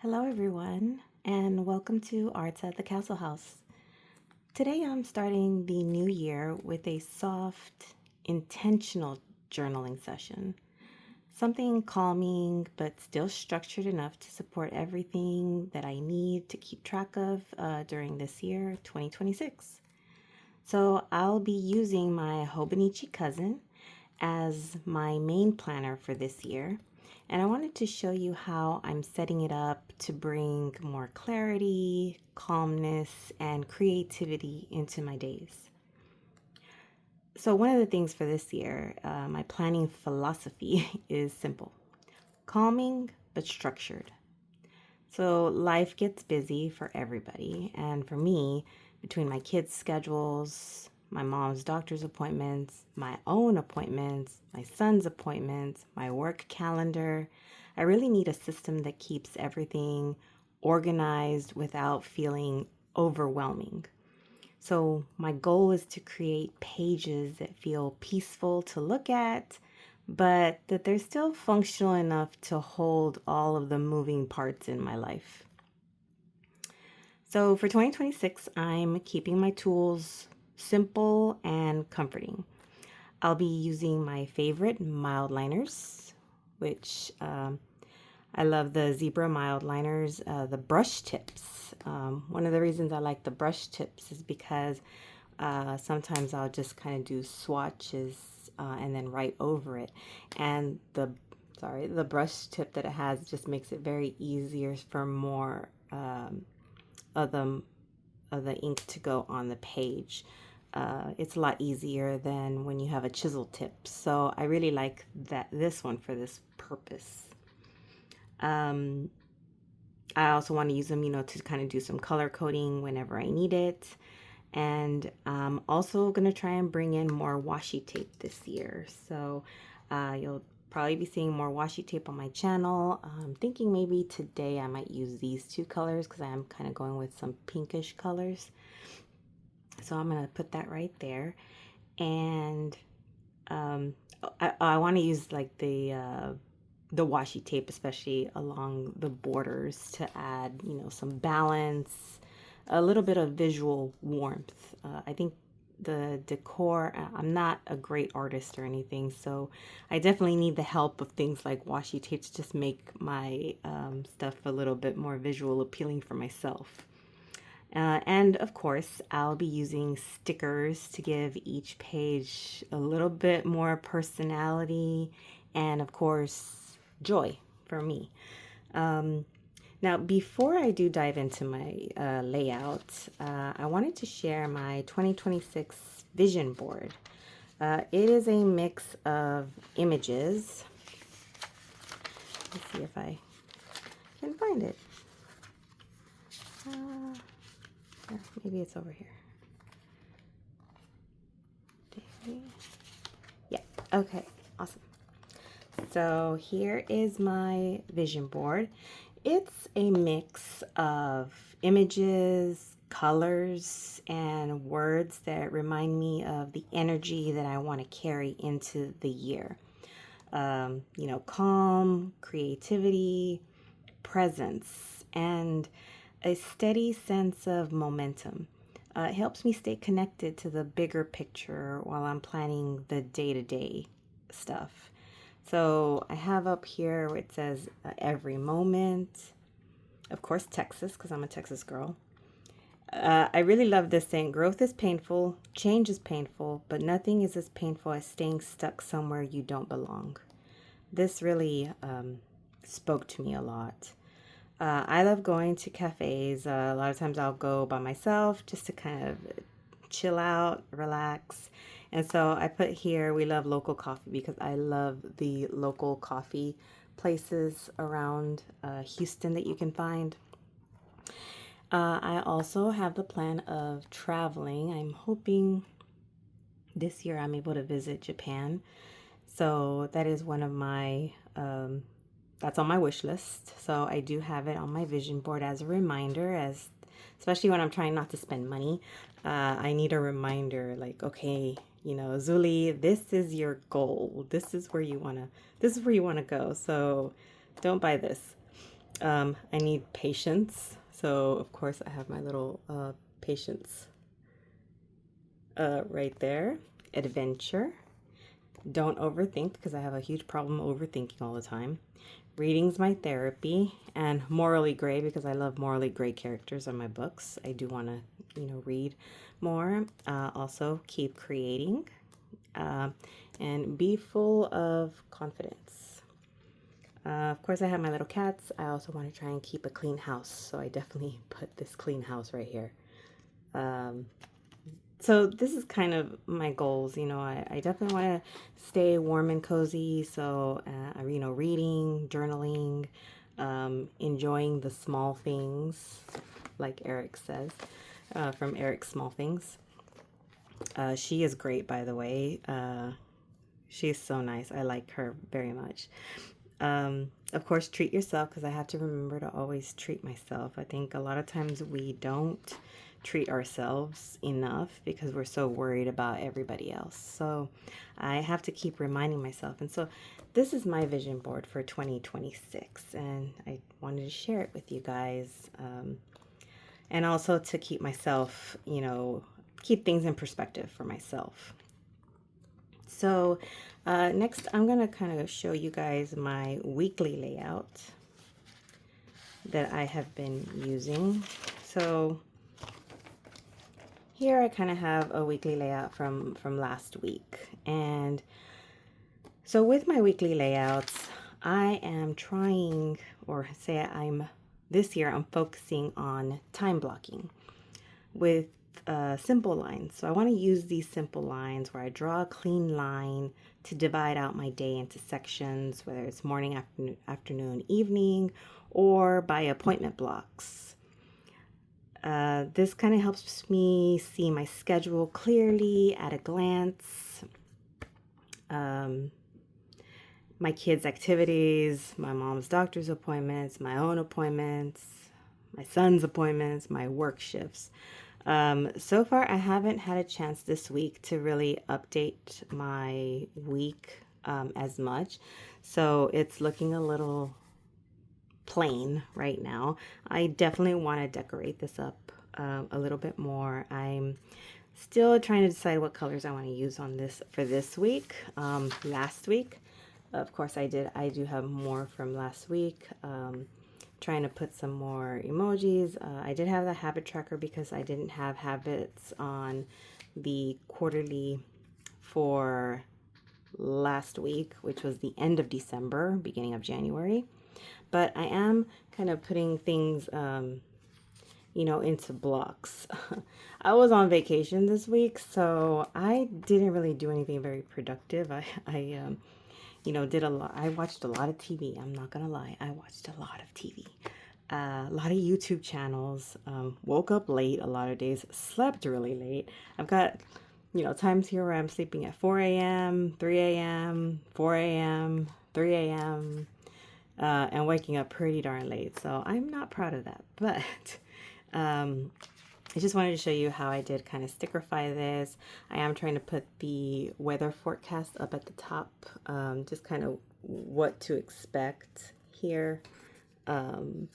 Hello, everyone, and welcome to Arts at the Castle House. Today, I'm starting the new year with a soft, intentional journaling session. Something calming but still structured enough to support everything that I need to keep track of during this year, 2026. So, I'll be using my Hobonichi Cousin as my main planner for this year. And I wanted to show you how I'm setting it up to bring more clarity, calmness, and creativity into my days. So, one of the things for this year, my planning philosophy is simple: calming but structured. So, life gets busy for everybody. And for me, between my kids' schedules, my mom's doctor's appointments, my own appointments, my son's appointments, my work calendar, I really need a system that keeps everything organized without feeling overwhelming. So, my goal is to create pages that feel peaceful to look at, but that they're still functional enough to hold all of the moving parts in my life. So, for 2026, I'm keeping my tools simple and comforting. I'll be using my favorite Mildliners, which I love the zebra Mildliners, the brush tips. One of the reasons I like the brush tips is because sometimes I'll just kind of do swatches and then write over it. And the brush tip that it has just makes it very easier for more of the ink to go on the page. It's a lot easier than when you have a chisel tip. So I really like this one for this purpose. I also want to use them, to kind of do some color coding whenever I need it. And I'm also going to try and bring in more washi tape this year. So you'll probably be seeing more washi tape on my channel. I'm thinking maybe today I might use these two colors because I am kind of going with some pinkish colors. So I'm going to put that right there. And I want to use like the washi tape, especially along the borders, to add, some balance, a little bit of visual warmth. I think the decor, I'm not a great artist or anything, so I definitely need the help of things like washi tape to just make my stuff a little bit more visual appealing for myself. And of course, I'll be using stickers to give each page a little bit more personality and, of course, joy for me. Now, before I do dive into my layout, I wanted to share my 2026 vision board. It is a mix of images. Let's see if I can find it. Maybe it's over here. Yeah, okay, awesome. So here is my vision board. It's a mix of images, colors, and words that remind me of the energy that I want to carry into the year. Calm, creativity, presence, and a steady sense of momentum. It helps me stay connected to the bigger picture while I'm planning the day-to-day stuff. So I have up here where it says every moment. Of course, Texas, because I'm a Texas girl. I really love this saying: growth is painful, change is painful, but nothing is as painful as staying stuck somewhere you don't belong. This really spoke to me a lot. I love going to cafes. A lot of times I'll go by myself just to kind of chill out, relax. And so I put here, we love local coffee, because I love the local coffee places around Houston that you can find. I also have the plan of traveling. I'm hoping this year I'm able to visit Japan. So that is one of my that's on my wish list. So I do have it on my vision board as a reminder, especially when I'm trying not to spend money. I need a reminder, like, okay, Zuli, this is your goal. This is where you wanna go. So don't buy this. I need patience. So of course I have my little patience right there. Adventure. Don't overthink, because I have a huge problem overthinking all the time. Reading's my therapy. And morally gray, because I love morally gray characters in my books. I do want to, read more. Also, keep creating. And be full of confidence. Of course, I have my little cats. I also want to try and keep a clean house. So I definitely put this clean house right here. So this is kind of my goals. I definitely want to stay warm and cozy. So, reading, journaling, enjoying the small things, like Eric says, from Eric's Small Things. She is great, by the way. She's so nice. I like her very much. Of course, treat yourself, because I have to remember to always treat myself. I think a lot of times we don't treat ourselves enough because we're so worried about everybody else. So I have to keep reminding myself. And so this is my vision board for 2026, and I wanted to share it with you guys. And also to keep myself, keep things in perspective for myself. So next, I'm going to kind of show you guys my weekly layout that I have been using. So here I kind of have a weekly layout from last week. And so with my weekly layouts, I am trying, or say this year I'm focusing on time blocking with simple lines. So I want to use these simple lines where I draw a clean line to divide out my day into sections, whether it's morning, afternoon, evening, or by appointment blocks. This kind of helps me see my schedule clearly at a glance. My kids' activities, my mom's doctor's appointments, my own appointments, my son's appointments, my work shifts. So far, I haven't had a chance this week to really update my week as much. So it's looking a little plain right now. I definitely want to decorate this up a little bit more. I'm still trying to decide what colors I want to use on this for this week. Last week, of course, I do have more from last week. Trying to put some more emojis. I did have the habit tracker because I didn't have habits on the quarterly for last week, which was the end of December, beginning of January. But I am kind of putting things, into blocks. I was on vacation this week, so I didn't really do anything very productive. I did a lot. I watched a lot of TV. I'm not going to lie. I watched a lot of TV. A lot of YouTube channels. Woke up late a lot of days. Slept really late. I've got, times here where I'm sleeping at 4 a.m., 3 a.m., 4 a.m., 3 a.m., and waking up pretty darn late. So I'm not proud of that. But I just wanted to show you how I did kind of stickerify this. I am trying to put the weather forecast up at the top, just kind of what to expect here. So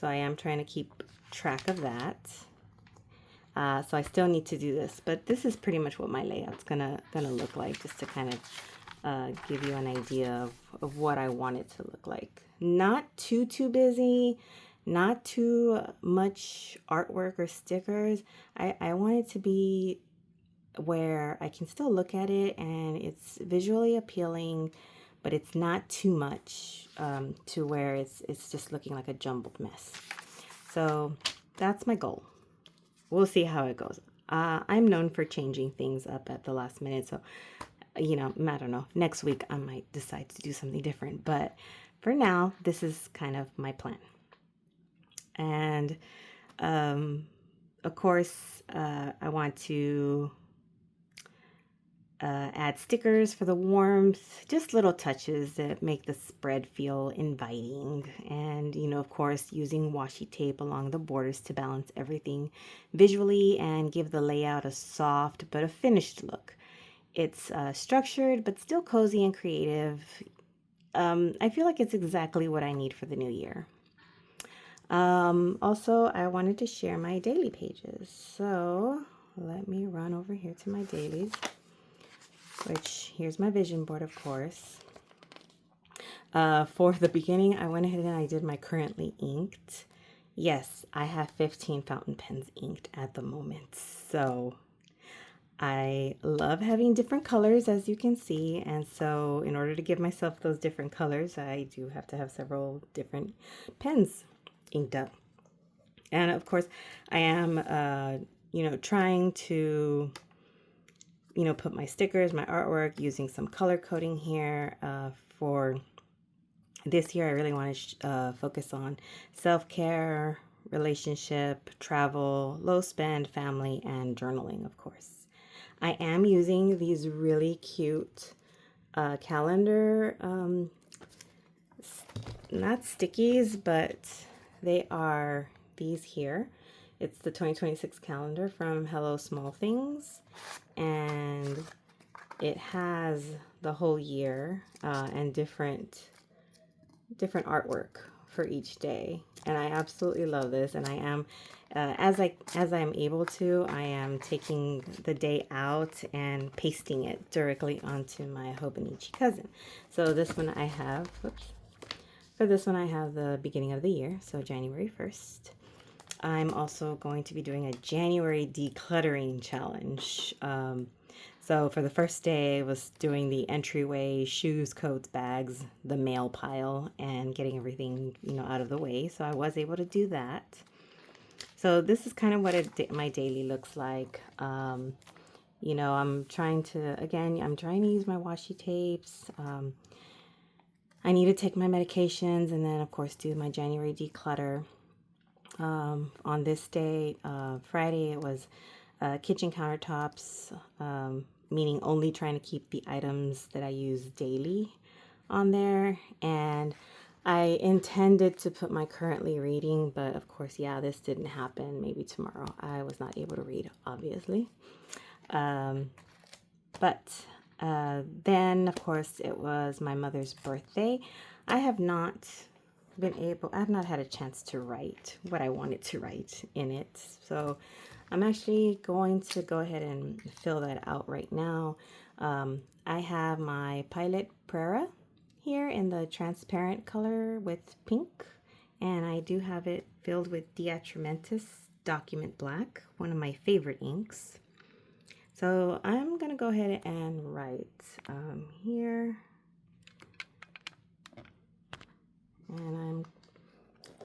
I am trying to keep track of that. So I still need to do this, but this is pretty much what my layout's gonna look like, just to kind of give you an idea of what I want it to look like. Not too busy, not too much artwork or stickers. I want it to be where I can still look at it and it's visually appealing, but it's not too much to where it's just looking like a jumbled mess. So that's my goal. We'll see how it goes. I'm known for changing things up at the last minute, so I don't know. Next week I might decide to do something different, but for now, this is kind of my plan. And of course, I want to add stickers for the warmth, just little touches that make the spread feel inviting. And, of course, using washi tape along the borders to balance everything visually and give the layout a soft but a finished look. It's structured but still cozy and creative. I feel like it's exactly what I need for the new year. Also, I wanted to share my daily pages. So let me run over here to my dailies, which here's my vision board, of course. For the beginning, I went ahead and I did my currently inked. Yes, I have 15 fountain pens inked at the moment. So I love having different colors, as you can see. And so in order to give myself those different colors, I do have to have several different pens inked up. And of course, I am, trying to, put my stickers, my artwork, using some color coding here. For this year, I really want to focus on self-care, relationship, travel, low spend, family, and journaling, of course. I am using these really cute calendar, not stickies, but they are these here. It's the 2026 calendar from Hello Small Things, and it has the whole year and different artwork for each day. And I absolutely love this, and I am as I'm able to, I am taking the day out and pasting it directly onto my Hobonichi Cousin. So this one I have, for this one I have the beginning of the year, so January 1st. I'm also going to be doing a January decluttering challenge. So for the first day, I was doing the entryway, shoes, coats, bags, the mail pile, and getting everything, out of the way. So I was able to do that. So this is kind of what my daily looks like. I'm trying to use my washi tapes. I need to take my medications and then, of course, do my January declutter. On this day, Friday, it was kitchen countertops, meaning only trying to keep the items that I use daily on there. And I intended to put my currently reading, but of course, this didn't happen. Maybe tomorrow. I was not able to read, obviously. But then, of course, it was my mother's birthday. I have not had a chance to write what I wanted to write in it. So I'm actually going to go ahead and fill that out right now. I have my Pilot Prera here in the transparent color with pink, and I do have it filled with Diatramentis Document Black, one of my favorite inks. So I'm going to go ahead and write here. And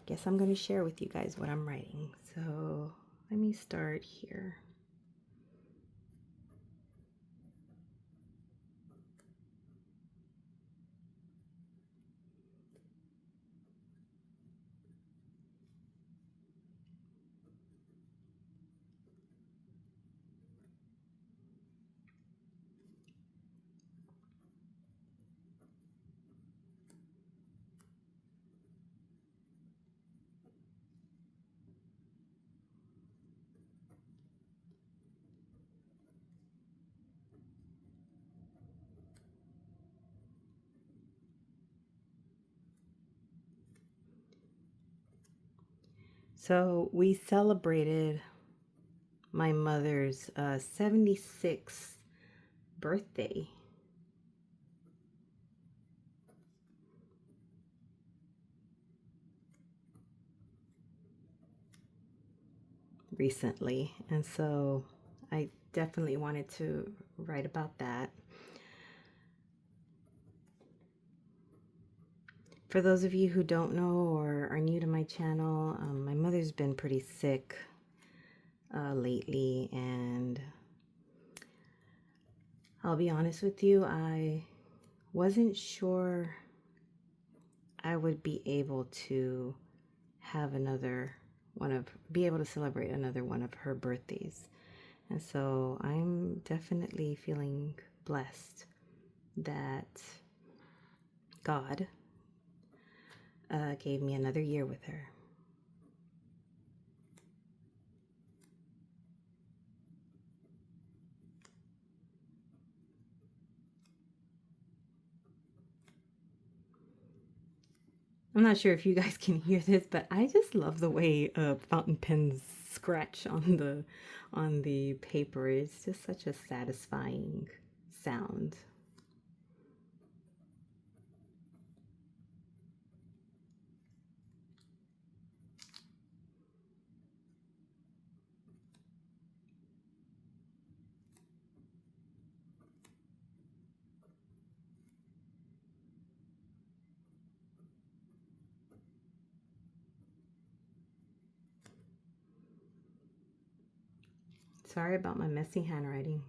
guess I'm going to share with you guys what I'm writing. So let me start here. So we celebrated my mother's 76th birthday recently, and so I definitely wanted to write about that. For those of you who don't know or are new to my channel, my mother's been pretty sick lately, and I'll be honest with you, I wasn't sure I would be able to have be able to celebrate another one of her birthdays. And so I'm definitely feeling blessed that God gave me another year with her. I'm not sure if you guys can hear this, but I just love the way fountain pens scratch on the paper. It's just such a satisfying sound. Sorry about my messy handwriting.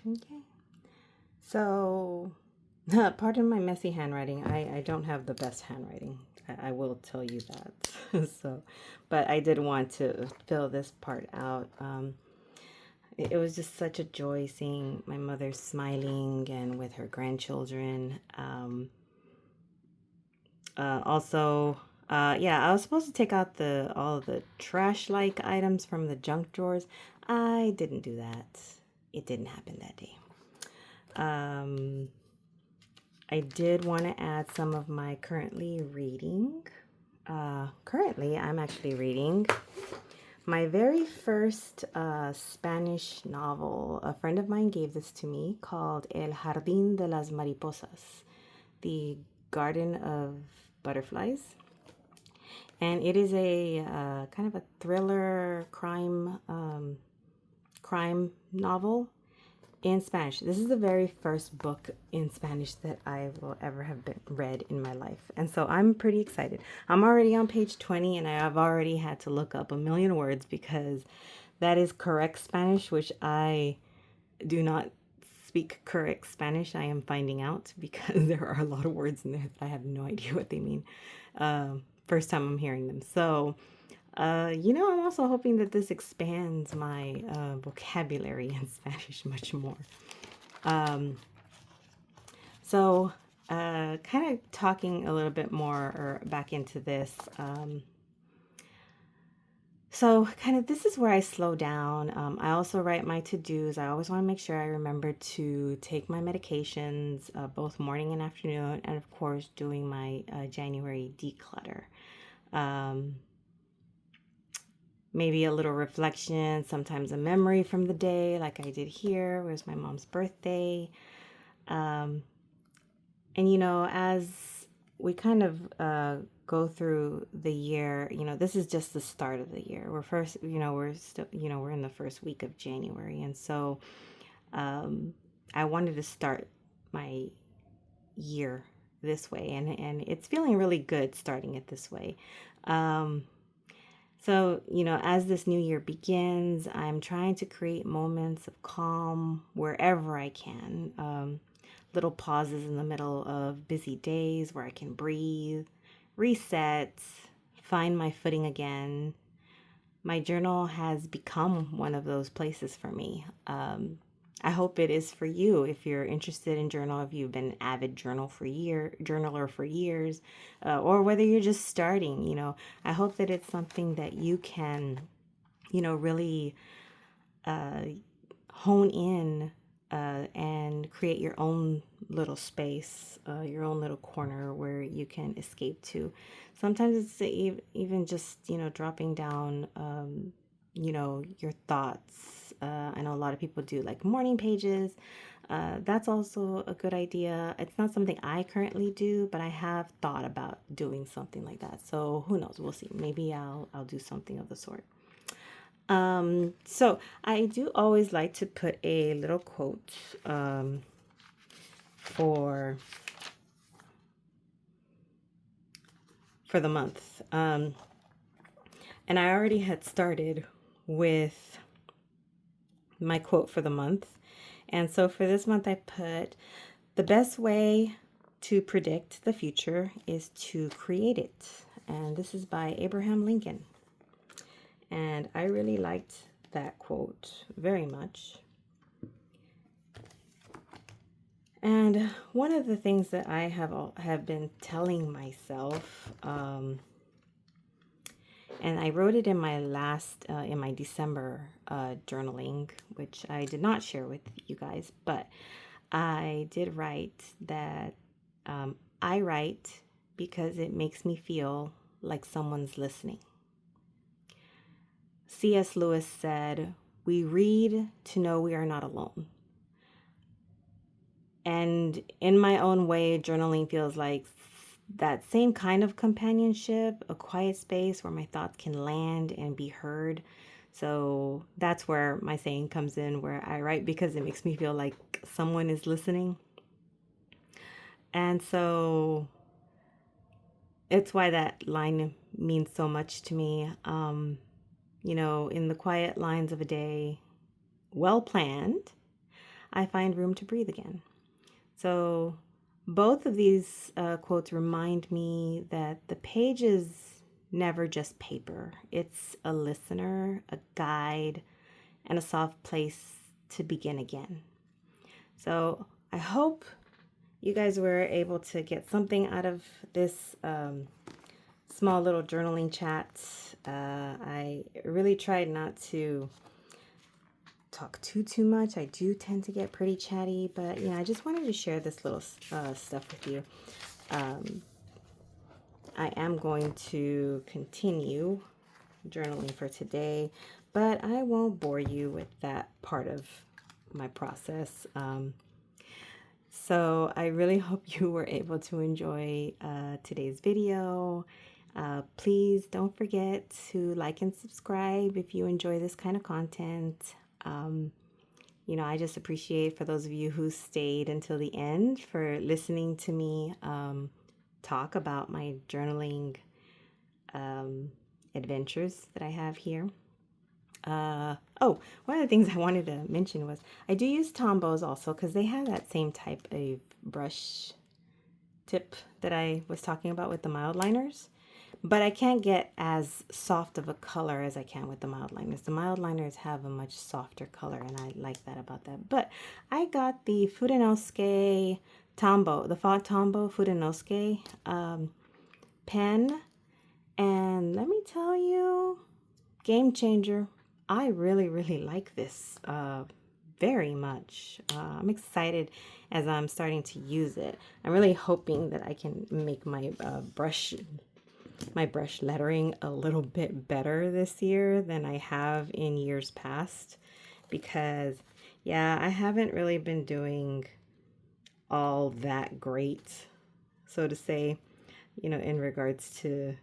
Okay. So, pardon my messy handwriting. I don't have the best handwriting. I will tell you that. So, but I did want to fill this part out. It was just such a joy seeing my mother smiling and with her grandchildren. Yeah, I was supposed to take out all of the trash-like items from the junk drawers. I didn't do that. It didn't happen that day. I did want to add some of my currently reading. Currently, I'm actually reading my very first Spanish novel. A friend of mine gave this to me called El Jardín de las Mariposas, the Garden of Butterflies. And it is a kind of a thriller crime novel. in Spanish. This is the very first book in Spanish that I will ever have been read in my life. And so I'm pretty excited. I'm already on page 20 and I've already had to look up a million words because that is correct Spanish, which I do not speak correct Spanish. I am finding out because there are a lot of words in there that I have no idea what they mean. First time I'm hearing them. So I'm also hoping that this expands my vocabulary in Spanish much more. Kind of talking a little bit more or back into this. This is where I slow down. I also write my to-dos. I always want to make sure I remember to take my medications, both morning and afternoon, and of course doing my January declutter. Maybe a little reflection, sometimes a memory from the day, like I did here. It was my mom's birthday. As we kind of go through the year, this is just the start of the year. We're in the first week of January. And so I wanted to start my year this way. And it's feeling really good starting it this way. As this new year begins, I'm trying to create moments of calm wherever I can. Little pauses in the middle of busy days where I can breathe, reset, find my footing again. My journal has become one of those places for me. I hope it is for you if you're interested in journal, if you've been an avid journaler for years, or whether you're just starting, I hope that it's something that you can, really hone in and create your own little space, your own little corner where you can escape to. Sometimes it's even just, dropping down, your thoughts. I know a lot of people do like morning pages. That's also a good idea. It's not something I currently do, but I have thought about doing something like that. So who knows? We'll see. Maybe I'll do something of the sort. So I do always like to put a little quote for the month. And I already had started with my quote for the month. And so for this month, I put, the best way to predict the future is to create it. And this is by Abraham Lincoln. And I really liked that quote very much. And one of the things that I have been telling myself, and I wrote it in my in my December journaling, which I did not share with you guys, but I did write that I write because it makes me feel like someone's listening. C.S. Lewis said, "We read to know we are not alone." And in my own way, journaling feels like that same kind of companionship, a quiet space where my thoughts can land and be heard. So that's where my saying comes in, where I write because it makes me feel like someone is listening. And so it's why that line means so much to me. In the quiet lines of a day, well planned, I find room to breathe again. So both of these quotes remind me that the page is never just paper. It's a listener, a guide, and a soft place to begin again. So I hope you guys were able to get something out of this small little journaling chat. I really tried not to talk too much. I do tend to get pretty chatty, but I just wanted to share this little stuff with you. I am going to continue journaling for today, but I won't bore you with that part of my process. So I really hope you were able to enjoy today's video. Please don't forget to like and subscribe if you enjoy this kind of content. I just appreciate for those of you who stayed until the end for listening to me talk about my journaling adventures that I have here. Oh, one of the things I wanted to mention was I do use Tombows also because they have that same type of brush tip that I was talking about with the Mildliners. But I can't get as soft of a color as I can with the Mildliners. The Mildliners have a much softer color, and I like that about that. But I got the Fudenosuke Tombow, the Fa Tombow Fudenosuke pen. And let me tell you, game changer. I really, really like this very much. I'm excited as I'm starting to use it. I'm really hoping that I can make my brush lettering a little bit better this year than I have in years past, because yeah, I haven't really been doing all that great, so to say, in regards to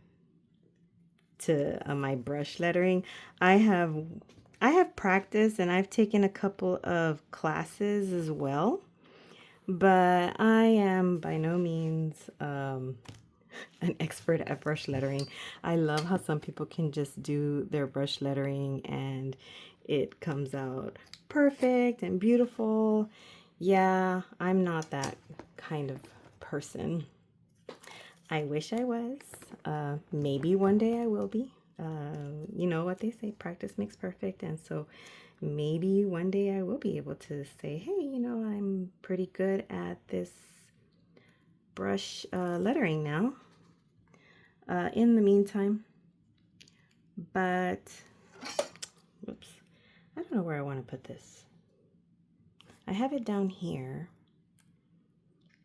my brush lettering. I have practiced and I've taken a couple of classes as well, but I am by no means an expert at brush lettering. I love how some people can just do their brush lettering and it comes out perfect and beautiful. Yeah, I'm not that kind of person. I wish I was. Maybe one day I will be. You know what they say, practice makes perfect. And so maybe one day I will be able to say, hey, I'm pretty good at this brush lettering now. In the meantime, but whoops, I don't know where I want to put this. I have it down here,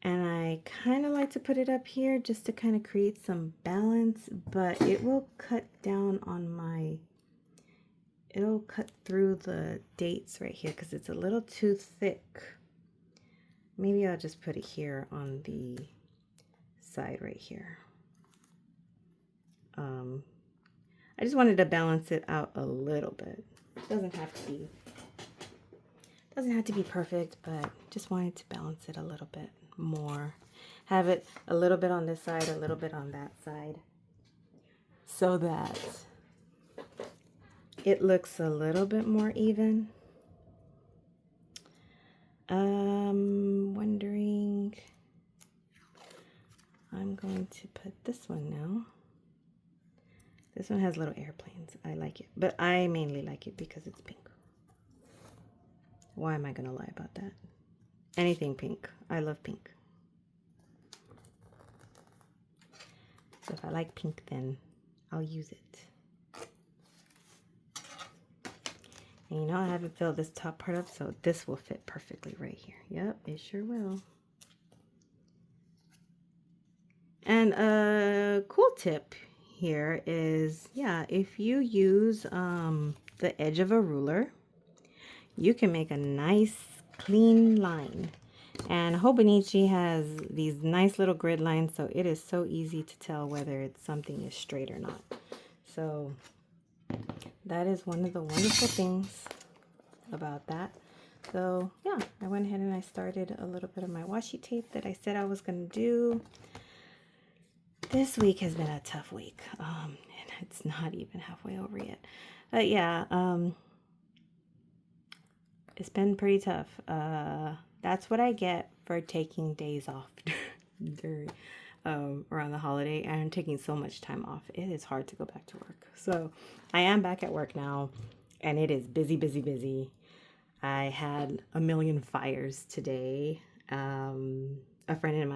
and I kind of like to put it up here just to kind of create some balance, but it will cut down on it'll cut through the dates right here because it's a little too thick. Maybe I'll just put it here on the side right here. I just wanted to balance it out a little bit. It doesn't have to be perfect, but just wanted to balance it a little bit more. Have it a little bit on this side, a little bit on that side, so that it looks a little bit more even. Wondering, I'm going to put this one now. This one has little airplanes. I like it, but I mainly like it because it's pink. Why am I going to lie about that? Anything pink. I love pink. So if I like pink, then I'll use it. And I haven't filled this top part up, so this will fit perfectly right here. Yep, it sure will. And a cool tip here is, yeah, if you use the edge of a ruler, you can make a nice clean line. And Hobonichi has these nice little grid lines, so it is so easy to tell whether something is straight or not. So that is one of the wonderful things about that. So yeah, I went ahead and I started a little bit of my washi tape that I said I was going to do. This week has been a tough week, and it's not even halfway over yet. But yeah, it's been pretty tough. That's what I get for taking days off during around the holiday and taking so much time off. It is hard to go back to work. So I am back at work now, and it is busy, busy, busy. I had a million fires today. A friend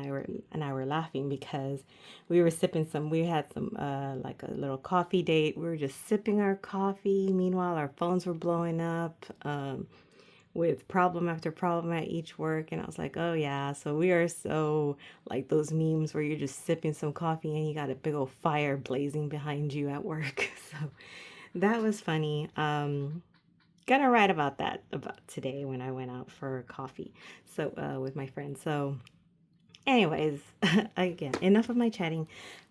and I were laughing because we had some like a little coffee date. We were just sipping our coffee. Meanwhile, our phones were blowing up with problem after problem at each work. And I was like, oh yeah, so we are so like those memes where you're just sipping some coffee and you got a big old fire blazing behind you at work. So that was funny. Gonna write about that about today when I went out for coffee. So with my friends. So anyways, again, enough of my chatting.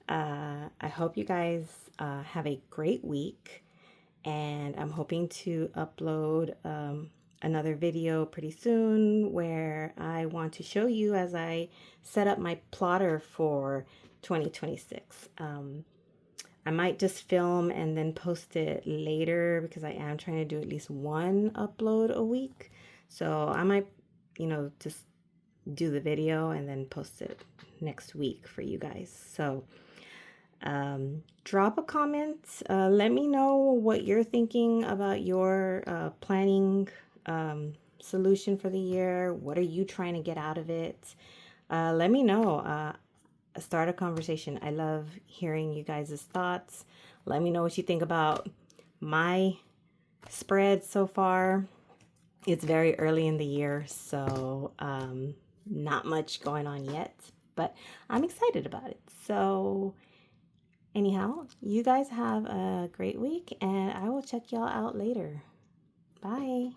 I hope you guys have a great week, and I'm hoping to upload another video pretty soon where I want to show you as I set up my plotter for 2026. I might just film and then post it later because I am trying to do at least one upload a week. So I might, just do the video and then post it next week for you guys. So drop a comment. Let me know what you're thinking about your planning solution for the year. What are you trying to get out of it? Let me know. Start a conversation. I love hearing you guys' thoughts. Let me know what you think about my spread so far. It's very early in the year, so not much going on yet, but I'm excited about it. So anyhow, you guys have a great week, and I will check y'all out later. Bye.